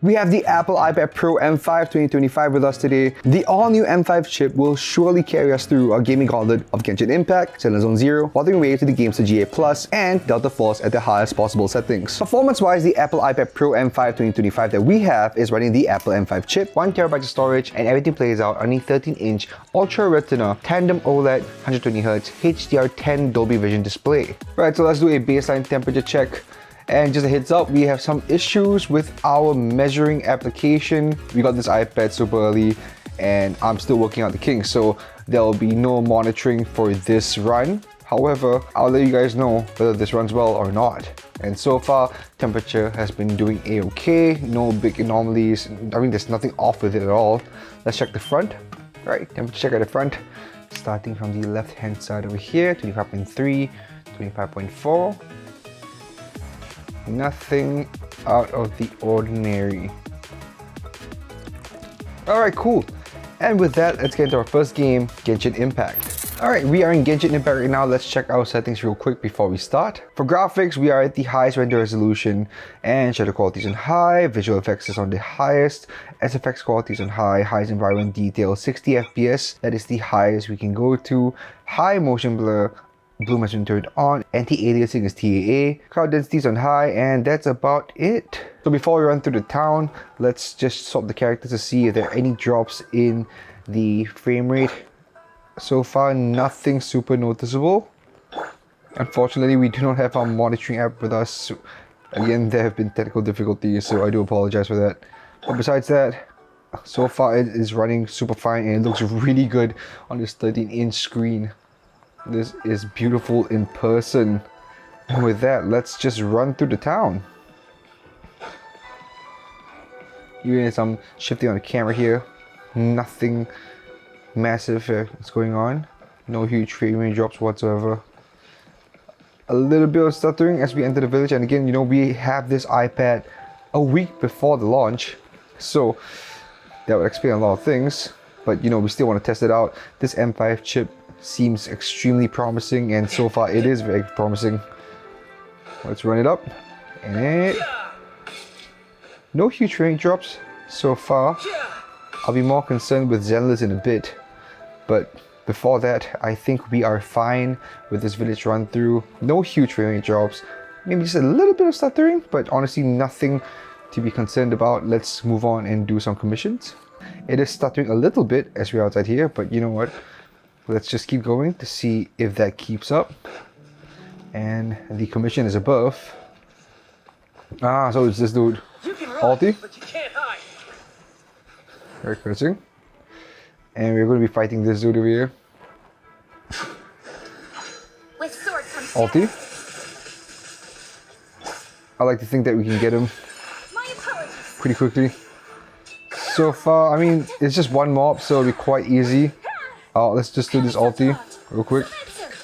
We have the Apple iPad Pro M5 2025 with us today. The all-new M5 chip will surely carry us through our gaming gauntlet of Genshin Impact, Zenless Zone Zero, Wuthering Waves to the Gamesir GA Plus, and Delta Force at the highest possible settings. Performance-wise, the Apple iPad Pro M5 2025 that we have is running the Apple M5 chip, 1TB of storage, and everything plays out on a 13-inch Ultra Retina Tandem OLED 120Hz HDR10 Dolby Vision display. Right, so let's do a baseline temperature check. And just a heads up, we have some issues with our measuring application. We got this iPad super early and I'm still working out the kinks, so there will be no monitoring for this run. However, I'll let you guys know whether this runs well or not. And so far, temperature has been doing a-okay, no big anomalies. I mean, there's nothing off with it at all. Let's check the front. All right, temperature check at the front. Starting from the left-hand side over here, 25.3, 25.4. Nothing out of the ordinary. Alright, cool. And with that, let's get into our first game, Genshin Impact. Alright, we are in Genshin Impact right now. Let's check our settings real quick before we start. For graphics, we are at the highest render resolution and shadow quality is on high, visual effects is on the highest, SFX quality is on high, highest environment detail, 60 FPS, that is the highest we can go to, high motion blur, bloom has been turned on, anti-aliasing is TAA, crowd density is on high, and that's about it. So before we run through the town, let's just swap the characters to see if there are any drops in the frame rate. So far, nothing super noticeable. Unfortunately, we do not have our monitoring app with us. Again, there have been technical difficulties, so I do apologize for that. But besides that, so far it is running super fine and it looks really good on this 13-inch screen. This is beautiful in person. And with that, let's just run through the town. Even as I'm shifting on the camera here, nothing massive is going on. No huge frame rate drops whatsoever. A little bit of stuttering as we enter the village, and again, you know, we have this iPad a week before the launch, so that would explain a lot of things. But you know, we still want to test it out. This M5 chip seems extremely promising, and so far it is very promising. Let's run it up. And no huge frame drops so far. I'll be more concerned with Zenless in a bit, but before that, I think we are fine with this village run through. No huge frame rate drops, maybe just a little bit of stuttering, but honestly nothing to be concerned about. Let's move on and do some commissions. It is stuttering a little bit as we're outside here, but you know what? Let's just keep going to see if that keeps up. And the commission is above. Ah, so it's this dude. Alti. Very cursing. And we're going to be fighting this dude over here. Alti. I like to think that we can get him pretty quickly. So far, I mean, it's just one mob, so it'll be quite easy. Let's just do this ulti real quick.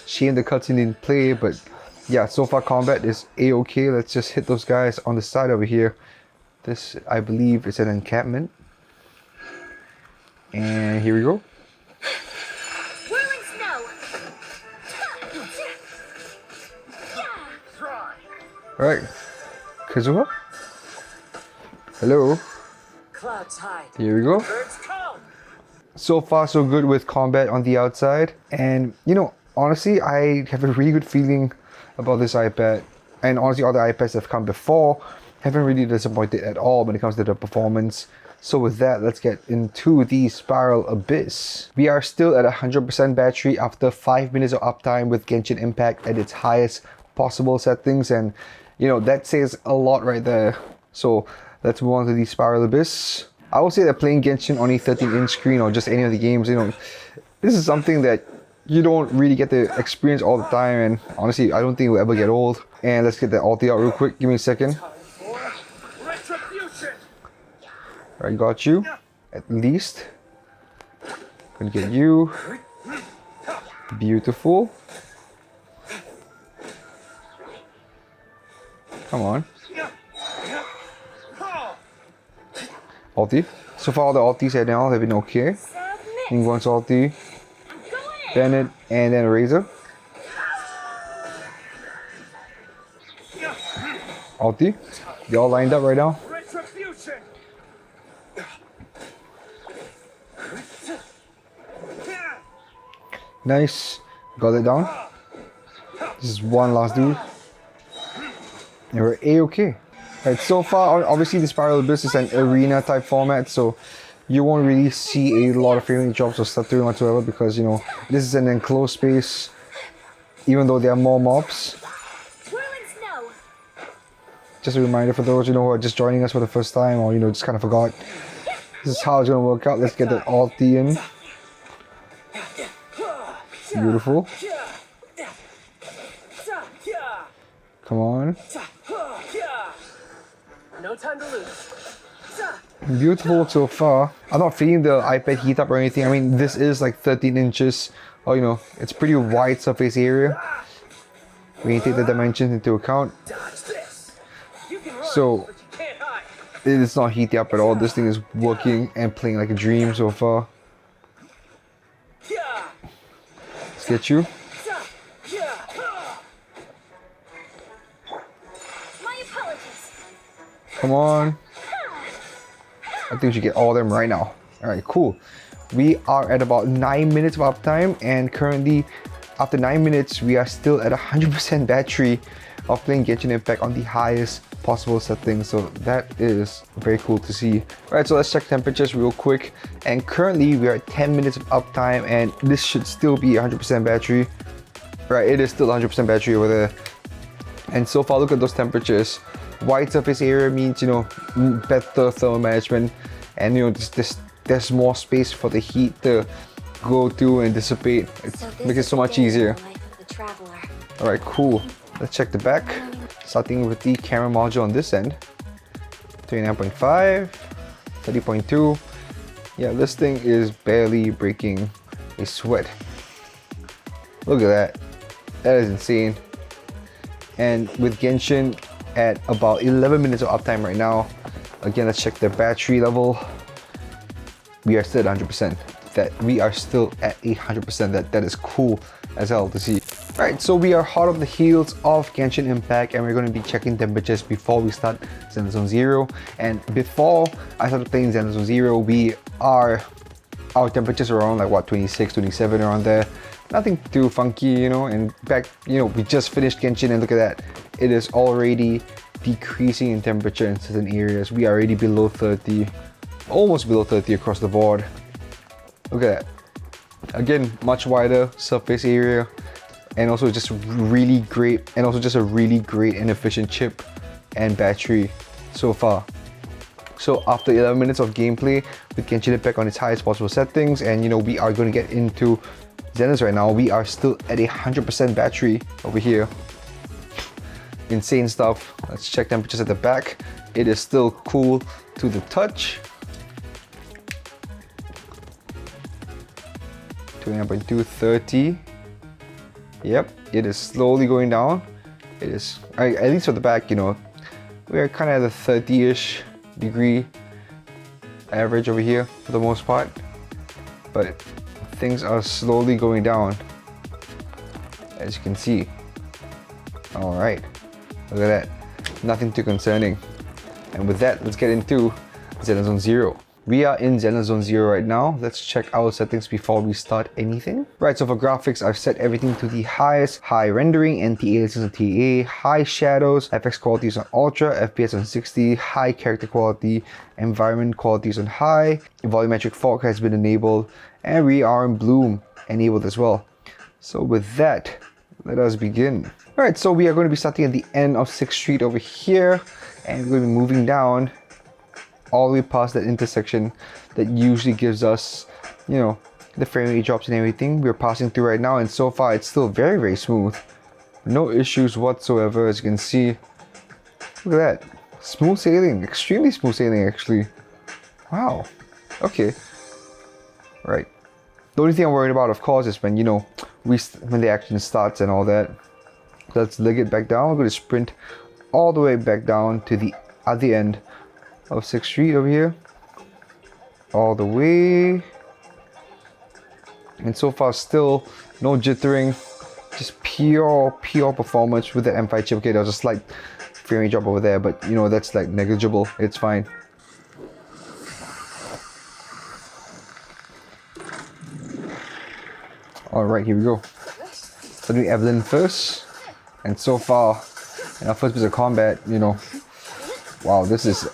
Shame the cutscene didn't play, but yeah, so far combat is a-okay. Let's just hit those guys on the side over here. This, I believe, is an encampment. And here we go. Alright, Kazuha? Hello? Here we go. So far so good with combat on the outside, and you know, honestly, I have a really good feeling about this iPad, and honestly all the iPads that have come before haven't really disappointed at all when it comes to the performance. So with that, let's get into the Spiral Abyss. We are still at 100% battery after 5 minutes of uptime with Genshin Impact at its highest possible settings, and you know, that says a lot right there. So let's move on to the Spiral Abyss. I would say that playing Genshin on a 13-inch screen or just any of the games, you know, this is something that you don't really get to experience all the time, and honestly, I don't think it will ever get old. And let's get that ulti out real quick. Give me a second. I got you, at least. Gonna get you. Beautiful. Come on. Ulti. So far all the ultis right now have been okay. One's ulti, Bennett, and then Razor. Ulti. They all lined up right now. Nice. Got it down. This is one last dude. And we're A-okay. Right, so far, obviously the Spiral Abyss is an arena type format, so you won't really see a lot of frame rate drops or stuttering whatsoever because, you know, this is an enclosed space, even though there are more mobs. Just a reminder for those, you know, who are just joining us for the first time or, you know, just kind of forgot. This is how it's going to work out. Let's get that ulti in. Beautiful. Come on. No time to lose. Beautiful so far. I'm not feeling the iPad heat up or anything. I mean, this is like 13 inches. Or, you know, it's pretty wide surface area. We need to take the dimensions into account. So, it is not heating up at all. This thing is working and playing like a dream so far. Let's get you. Come on. I think we should get all of them right now. Alright, cool. We are at about 9 minutes of uptime, and currently, after 9 minutes, we are still at 100% battery of playing Genshin Impact on the highest possible settings. So that is very cool to see. Alright, so let's check temperatures real quick. And currently, we are at 10 minutes of uptime, and this should still be 100% battery. Right, it is still 100% battery over there. And so far, look at those temperatures. Wide surface area means, you know, better thermal management, and you know, there's more space for the heat to go through and dissipate. It makes it so much easier. Alright, cool. Let's check the back. Starting with the camera module on this end. 29.5, 30.2. Yeah, this thing is barely breaking a sweat. Look at that. That is insane. And with Genshin at about 11 minutes of uptime right now. Again, let's check the battery level. We are still at 100%. We are still at 100%. That is cool as hell to see. Alright, so we are hot on the heels of Genshin Impact, and we're going to be checking temperatures before we start Zenless Zone Zero. And before I started playing Zenless Zone Zero, our temperatures are around like what, 26, 27, around there. Nothing too funky, you know. And back, you know, we just finished Genshin, and look at that. It is already decreasing in temperature in certain areas. We are already below 30, almost below 30 across the board. Look at that. Again, much wider surface area, and also just really great, and efficient chip and battery so far. So after 11 minutes of gameplay with Genshin Impact on its highest possible settings, and you know, we are going to get into Zenless right now. We are still at 100% battery over here. Insane stuff. Let's check temperatures at the back. It is still cool to the touch. 29.2, 30. Yep, it is slowly going down. It is, at least for the back, you know, we are kind of at the 30-ish degree average over here for the most part. But things are slowly going down, as you can see. All right. Look at that, nothing too concerning. And with that, let's get into Zenless Zone Zero. We are in Zenless Zone Zero right now. Let's check our settings before we start anything. Right, so for graphics, I've set everything to the highest. High rendering, NT-aliasing on TA, high shadows, FX quality is on ultra, FPS on 60, high character quality, environment quality is on high, volumetric fog has been enabled, and we are in bloom enabled as well. So with that, let us begin. Alright, so we are going to be starting at the end of 6th Street over here, and we're going to be moving down all the way past that intersection that usually gives us, you know, the frame rate drops and everything. We're passing through right now, and so far it's still very, very smooth. No issues whatsoever, as you can see. Look at that. Smooth sailing, extremely smooth sailing actually. Wow, okay. Right. The only thing I'm worried about, of course, is when, you know, when the action starts and all that. Let's leg it back down. We're going to sprint all the way back down to the other end of 6th Street over here. All the way. And so far, still no jittering. Just pure performance with the M5 chip. Okay, there was a slight frame rate drop over there, but you know, that's like negligible. It's fine. Alright, here we go. So doing Evelyn first. And so far, in our first piece of combat, you know, wow, this is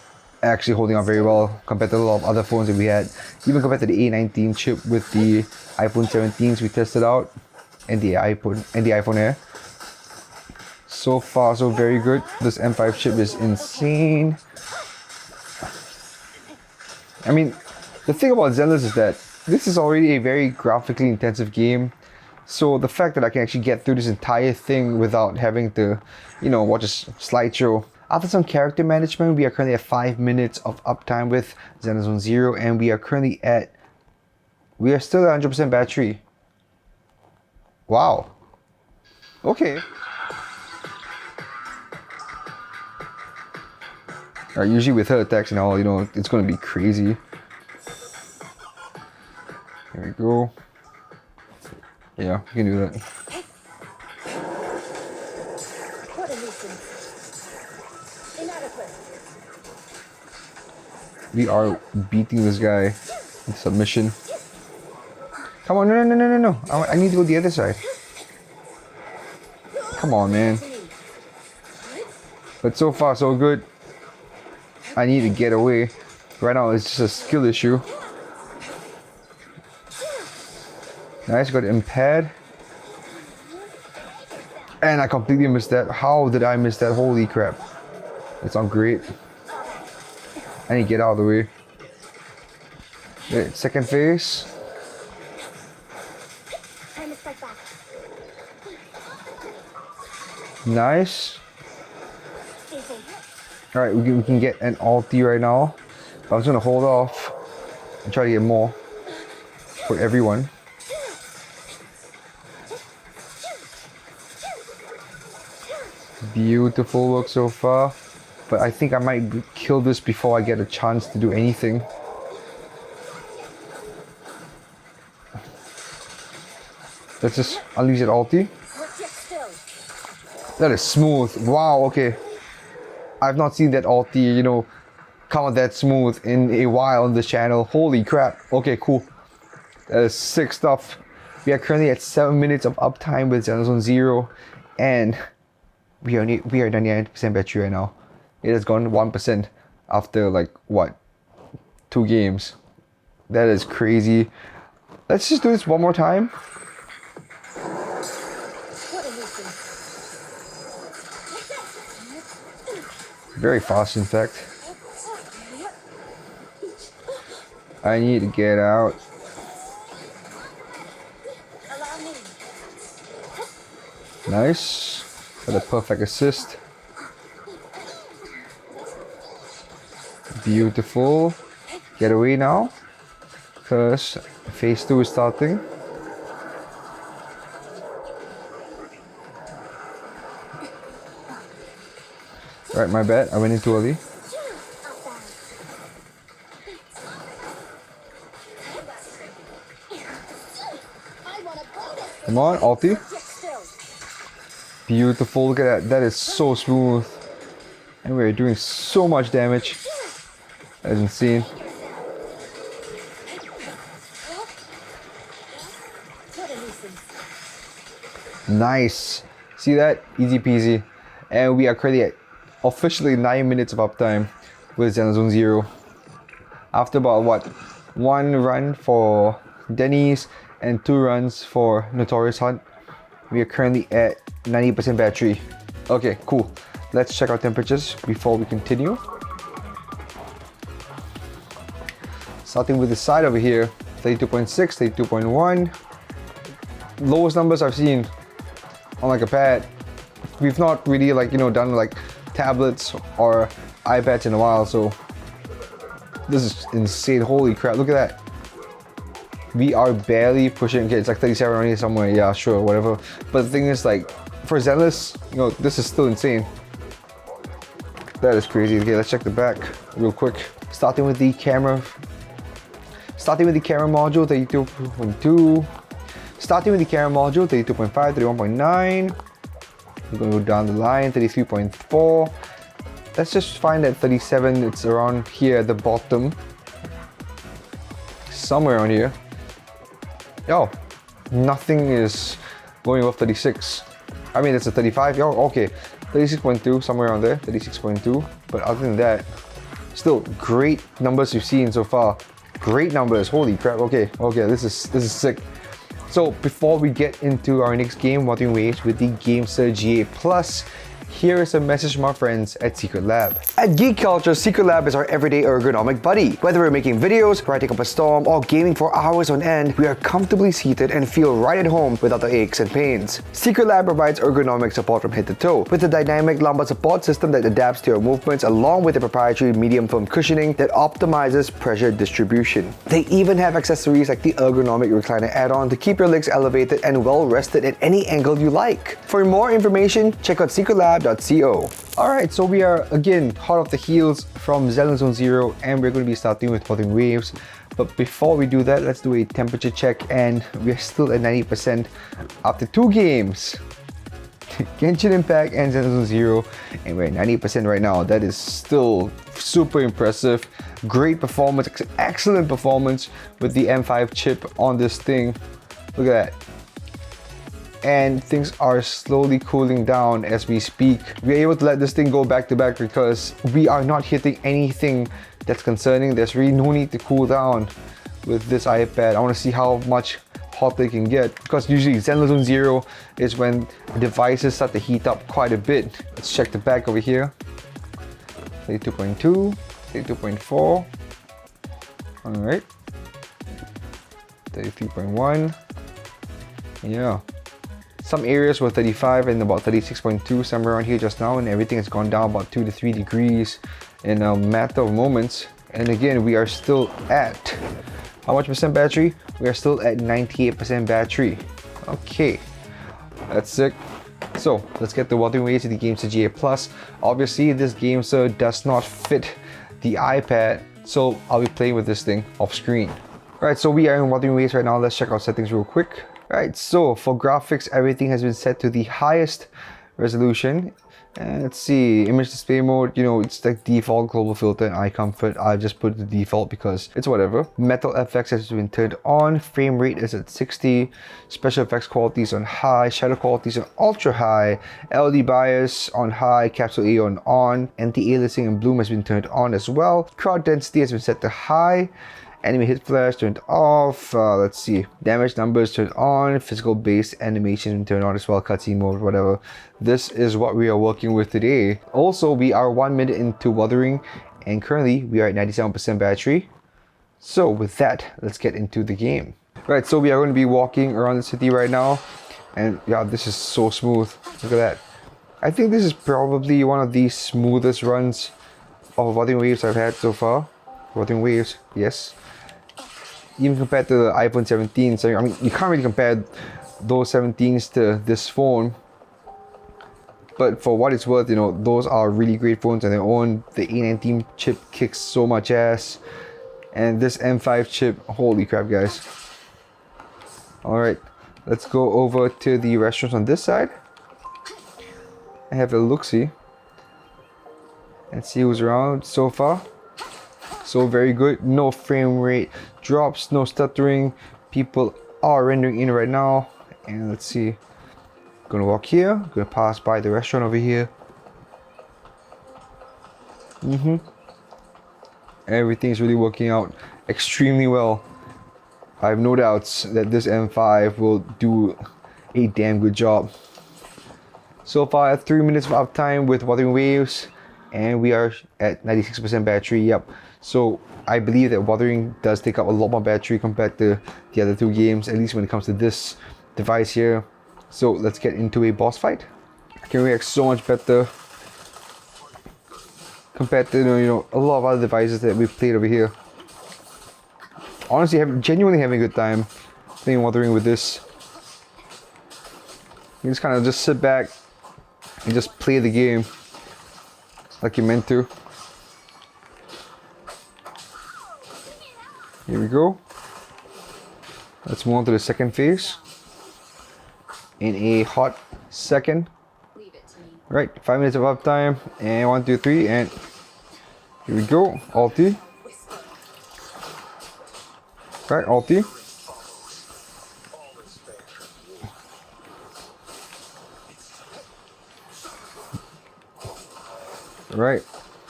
actually holding up very well compared to a lot of other phones that we had. Even compared to the A19 chip with the iPhone 17s we tested out and the iPhone Air. So far, so very good. This M5 chip is insane. I mean, the thing about Zenless is that this is already a very graphically intensive game. So the fact that I can actually get through this entire thing without having to, you know, watch a slideshow. After some character management, we are currently at 5 minutes of uptime with Zenless Zone Zero, and we are still at 100% battery. Wow. Okay. Alright, usually with her attacks and all, you know, it's gonna be crazy. Here we go. Yeah, we can do that. What a nuisance. Inadequate. We are beating this guy in submission. Come on, no. I need to go the other side. Come on, man. But so far, so good. I need to get away. Right now, it's just a skill issue. Nice, got impaired. And I completely missed that. How did I miss that? Holy crap. That's not great. I need to get out of the way. Okay, second phase. Nice. Alright, we can get an ulti right now. But I'm just gonna hold off and try to get more for everyone. Beautiful work so far. But I think I might kill this before I get a chance to do anything. Let's just unleash that ulti. That is smooth. Wow, okay. I've not seen that ulti, you know, come out that smooth in a while on this channel. Holy crap. Okay, cool. That is sick stuff. We are currently at 7 minutes of uptime with Zenless Zone Zero, and we are 99% battery right now. It has gone 1% after like what, 2 games. That is crazy. Let's just do this one more time. Very fast, in fact. I need to get out. Nice. Got a perfect assist. Beautiful. Get away now, because phase 2 is starting. Right, my bad. I went in too early. Come on, ulti. Beautiful. Look at that. That is so smooth. And we're doing so much damage. That is insane. Nice. See that? Easy peasy. And we are currently at officially 9 minutes of uptime with Zenless Zone Zero. After about what, 1 run for Denny's and 2 runs for Notorious Hunt, we are currently at 90% battery. Okay, cool. Let's check our temperatures before we continue. Starting with the side over here, 32.6, 32.1. Lowest numbers I've seen on like a pad. We've not really like, you know, done like tablets or iPads in a while, so this is insane. Holy crap, look at that. We are barely pushing. Okay, it's like 37 around here somewhere. Yeah, sure, whatever. But the thing is, like, for Zenless, you know, this is still insane. That is crazy. Okay, let's check the back real quick. Starting with the camera module, 32.2. Starting with the camera module, 32.5, 31.9. We're gonna go down the line, 33.4. Let's just find that 37. It's around here at the bottom. Somewhere around here. Oh, Nothing is going above 36. I mean, it's a 35. Oh, okay. 36.2, somewhere around there. 36.2. But other than that, still great numbers we've seen so far. Great numbers. Holy crap. Okay, this is sick. So before we get into our next game, Wuthering Waves with the Gamesir GA Plus, here is a message from our friends at Secretlab. At Geek Culture, Secretlab is our everyday ergonomic buddy. Whether we're making videos, writing up a storm, or gaming for hours on end, we are comfortably seated and feel right at home without the aches and pains. Secretlab provides ergonomic support from head to toe, with a dynamic lumbar support system that adapts to your movements along with a proprietary medium foam cushioning that optimizes pressure distribution. They even have accessories like the ergonomic recliner add-on to keep your legs elevated and well rested at any angle you like. For more information, check out Secretlab.co. Alright, so we are again hot off the heels from Zenless Zone Zero, and we're going to be starting with Wuthering Waves. But before we do that, let's do a temperature check, and we're still at 90% after 2 games. Genshin Impact and Zenless Zone Zero, and we're at 90% right now. That is still super impressive. Great performance, excellent performance with the M5 chip on this thing. Look at that. And things are slowly cooling down as we speak. We're able to let this thing go back to back because we are not hitting anything that's concerning. There's really no need to cool down with this iPad. I want to see how much hotter it can get, because usually Zenless Zone Zero is when devices start to heat up quite a bit. Let's check the back over here. 32.2, 32.4. Alright. 33.1. Yeah. Some areas were 35 and about 36.2, somewhere around here just now, and everything has gone down about 2 to 3 degrees in a matter of moments. And again, we are still at how much percent battery? We are still at 98% battery. Okay, that's sick. So let's get the Wuthering Waves to the Gamesir GA Plus. Obviously, this Gamesir does not fit the iPad, so I'll be playing with this thing off screen. Alright, so we are in Wuthering Waves right now. Let's check out settings real quick. Right, so for graphics, everything has been set to the highest resolution. And let's see, image display mode, you know, it's like default global filter and eye comfort. I just put the default because it's whatever. Metal FX has been turned on. Frame rate is at 60. Special effects quality is on high. Shadow quality is on ultra high. LED bias on high. Capsule A on. Anti-aliasing and bloom has been turned on as well. Crowd density has been set to high. Enemy hit flash turned off. Let's see, damage numbers turned on. Physical based animation turned on as well. Cutscene mode, whatever. This is what we are working with today. Also, we are 1 minute into Wuthering, and currently we are at 97% battery. So with that, let's get into the game. Right, so we are going to be walking around the city right now, and yeah, this is so smooth. Look at that. I think this is probably one of the smoothest runs of Wuthering Waves I've had so far. Wuthering Waves, yes. Even compared to the iPhone 17, so I mean, you can't really compare those 17s to this phone. But for what it's worth, you know, those are really great phones on their own. The A19 chip kicks so much ass, and this M5 chip, holy crap, guys. All right, let's go over to the restaurants on this side. I have a look-see and see who's around so far. So very good, no frame rate drops, no stuttering. People are rendering in right now. And let's see, gonna walk here, gonna pass by the restaurant over here. Everything's really working out extremely well. I have no doubts that this M5 will do a damn good job. So far, 3 minutes of uptime with Wuthering Waves, and we are at 96% battery. Yep. So I believe that Wuthering does take up a lot more battery compared to the other 2 games, at least when it comes to this device here. So let's get into a boss fight. I can react so much better compared to you know a lot of other devices that we've played over here. Honestly, genuinely having a good time playing Wuthering with this. You just kind of just sit back and just play the game like you're meant to. Here we go. Let's move on to the second phase in a hot second. Right, 5 minutes of uptime, and 1, 2, 3, and here we go. Ulti. Right, ulti. Right,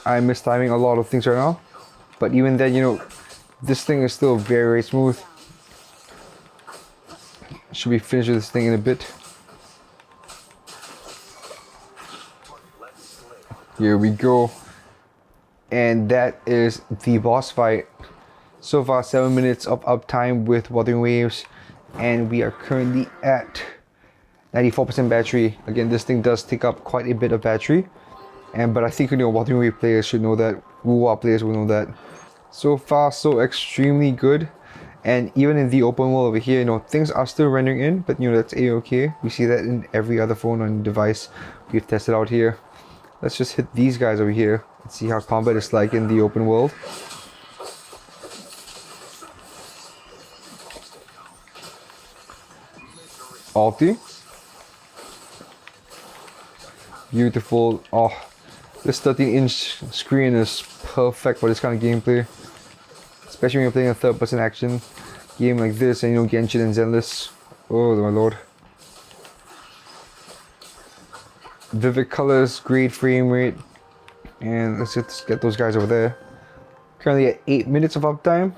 I'm mistiming a lot of things right now, but even then, you know, this thing is still very, very smooth. Should be finished with this thing in a bit. Here we go. And that is the boss fight. So far 7 minutes of uptime with Wuthering Waves, and we are currently at 94% battery. Again, this thing does take up quite a bit of battery, but I think, you know, Wuthering Waves players should know that. Wuwa players will know that. So far so extremely good. And even in the open world over here, you know, things are still rendering in, but you know, that's a-okay. We see that in every other phone and device we've tested out here. Let's just hit these guys over here and see how combat is like in the open world. Ulti. Beautiful. Oh, this 13-inch screen is perfect for this kind of gameplay. Especially when you're playing a third-person action game like this, and you know, Genshin and Zenless. Oh my lord. Vivid colors, great frame rate. And let's just get those guys over there. Currently at 8 minutes of uptime.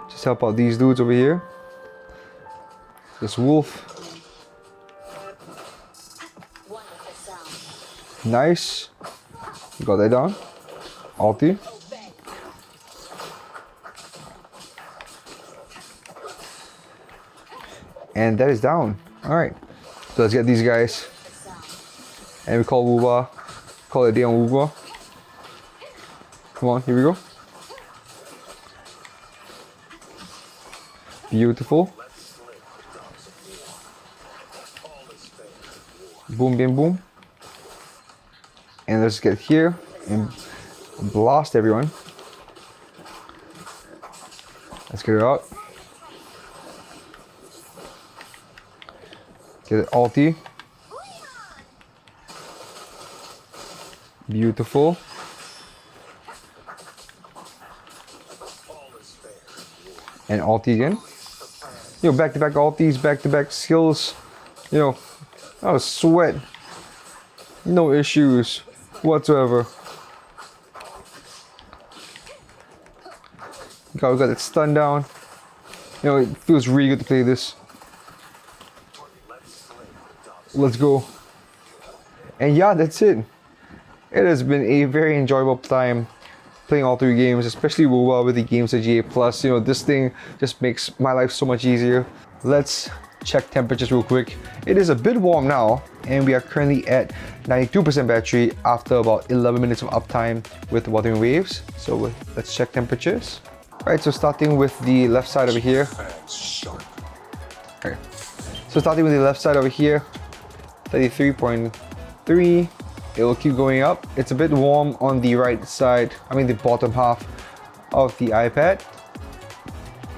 Just help out these dudes over here. This wolf. Nice. You got that down. Ulti. And that is down. Alright. So let's get these guys. And we call Wuba. Call it a day on Wuba. Come on, here we go. Beautiful. Boom, bim, boom. And let's get here and blast everyone. Let's get her out. Get it ulti. Beautiful. And ulti again. You know, back-to-back ultis, back-to-back skills. You know, oh, sweat. No issues whatsoever. We got that stun down. You know, it feels really good to play this. Let's go. And yeah, that's it. It has been a very enjoyable time playing all three games, especially WoWa with the Gamesir GA Plus. You know, this thing just makes my life so much easier. Let's check temperatures real quick. It is a bit warm now, and we are currently at 92% battery after about 11 minutes of uptime with Wuthering Waves. So let's check temperatures. Alright, so starting with the left side over here. Okay. So starting with the left side over here, 33.3. It will keep going up. It's a bit warm on the right side, I mean the bottom half of the iPad.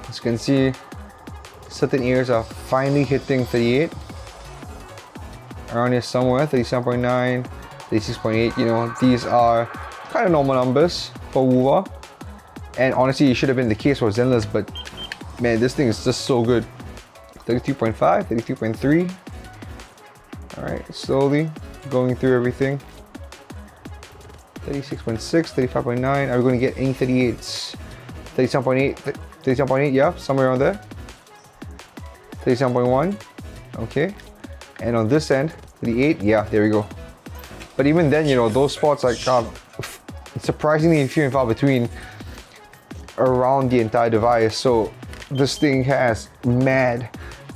As you can see, certain areas are finally hitting 38. Around here somewhere, 37.9, 36.8, you know, these are kind of normal numbers for WoWa. And honestly, it should have been the case for Zenless, but man, this thing is just so good. 32.5, 32.3. Alright, slowly going through everything. 36.6, 35.9. Are we going to get any 38s? 37.8, 37.8, yeah, somewhere around there. 37.1, okay. And on this end, 38, yeah, there we go. But even then, you know, those spots are surprisingly few and far between around the entire device. So this thing has mad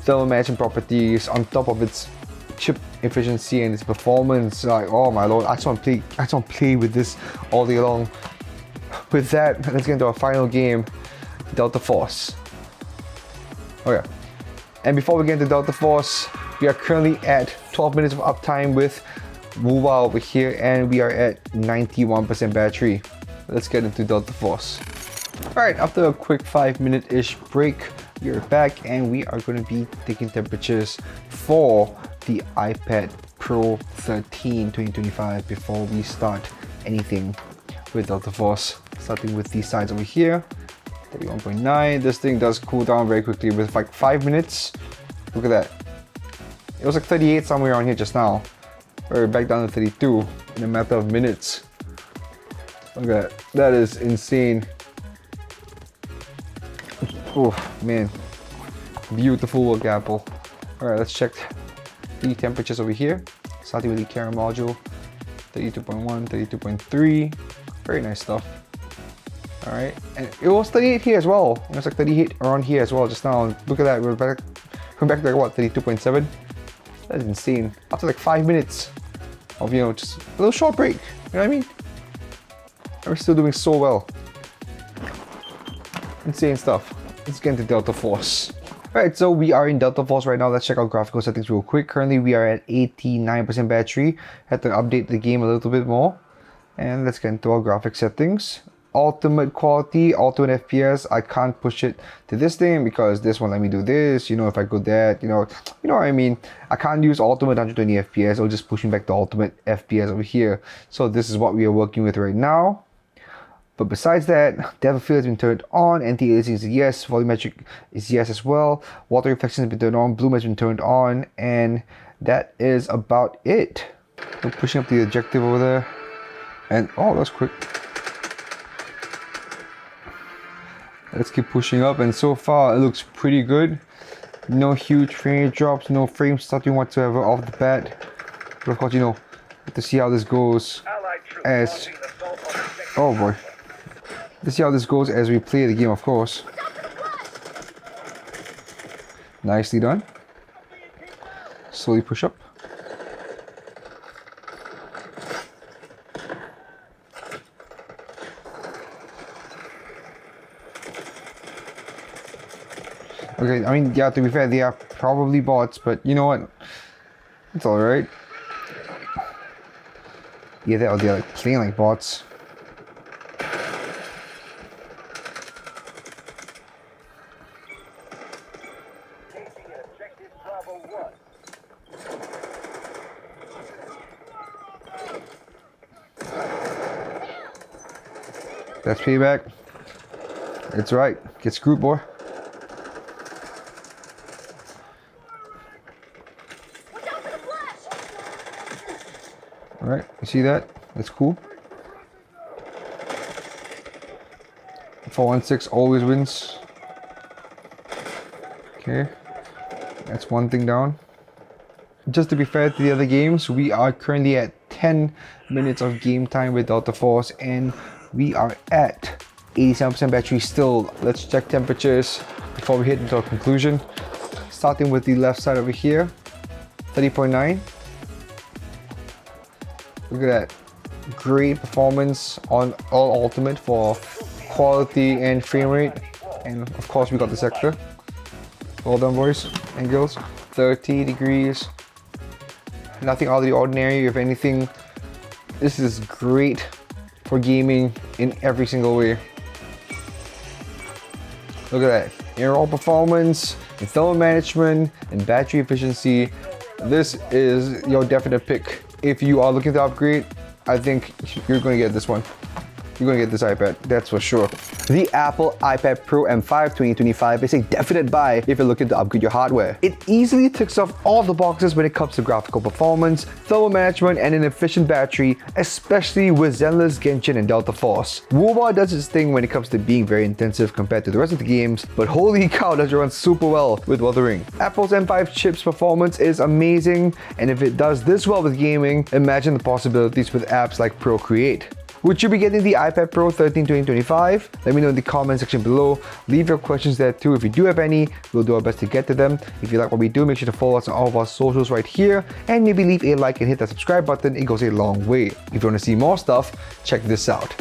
thermal management properties on top of its chip efficiency and its performance. Like, oh my lord, I just want to play with this all day long. With that, let's get into our final game, Delta Force. Oh yeah. And before we get into Delta Force, we are currently at 12 minutes of uptime with WoWa over here, and we are at 91% battery. Let's get into Delta Force. Alright, after a quick 5-minute-ish break, we are back, and we are going to be taking temperatures for the iPad Pro 13 2025 before we start anything with Delta Force. Starting with these sides over here, 31.9. This thing does cool down very quickly with like 5 minutes. Look at that. It was like 38 somewhere around here just now. We're back down to 32 in a matter of minutes. Look at that. That is insane. Oh man, beautiful work, Apple. All right, let's check the temperatures over here. Starting with the camera module, 32.1, 32.3. Very nice stuff. All right, and it was 38 here as well. It was like 38 around here as well just now. Look at that. We're back to like what, 32.7. That's insane. After like 5 minutes of, you know, just a little short break. You know what I mean? We're still doing so well. Insane stuff. Let's get into Delta Force. Alright, so we are in Delta Force right now. Let's check out graphical settings real quick. Currently, we are at 89% battery. Had to update the game a little bit more. And let's get into our graphic settings. Ultimate quality, ultimate FPS. I can't push it to this thing because this won't let me do this. You know, if I go that, you know what I mean. I can't use ultimate 120 FPS. It'll just push me back to ultimate FPS over here. So this is what we are working with right now. But besides that, depth of field has been turned on, anti-aliasing is yes, volumetric is yes as well, water reflection has been turned on, bloom has been turned on, and that is about it. We're pushing up the objective over there, and oh, that's quick. Let's keep pushing up, and so far it looks pretty good. No huge frame rate drops, no frame stuttering whatsoever off the bat. But of course, you know, to see how this goes as, oh boy. Let's see how this goes as we play the game, of course. Nicely done. Slowly push up. Okay, I mean, yeah, to be fair, they are probably bots, but you know what? It's alright. Either they're like playing like bots. That's payback. It's right. Get screwed, boy. Alright, you see that? That's cool. 416 always wins. Okay. That's one thing down. Just to be fair to the other games, we are currently at 10 minutes of game time with Delta Force, and we are at 87% battery still. Let's check temperatures before we hit into our conclusion. Starting with the left side over here, 30.9. Look at that. Great performance on all ultimate for quality and frame rate. And of course we got the sector. Well done, boys and girls. 30 degrees. Nothing out of the ordinary. If anything, this is great for gaming in every single way. Look at that. In raw performance, in thermal management, and battery efficiency, this is your definite pick. If you are looking to upgrade, I think you're going to get this one. You're going to get this iPad, that's for sure. The Apple iPad Pro M5 2025 is a definite buy if you're looking to upgrade your hardware. It easily ticks off all the boxes when it comes to graphical performance, thermal management, and an efficient battery, especially with Zenless, Genshin, and Delta Force. WoBar does its thing when it comes to being very intensive compared to the rest of the games, but holy cow, does it run super well with Wuthering. Apple's M5 chip's performance is amazing, and if it does this well with gaming, imagine the possibilities with apps like Procreate. Would you be getting the iPad Pro 13 2025? Let me know in the comment section below. Leave your questions there too if you do have any. We'll do our best to get to them. If you like what we do, make sure to follow us on all of our socials right here. And maybe leave a like and hit that subscribe button. It goes a long way. If you want to see more stuff, check this out.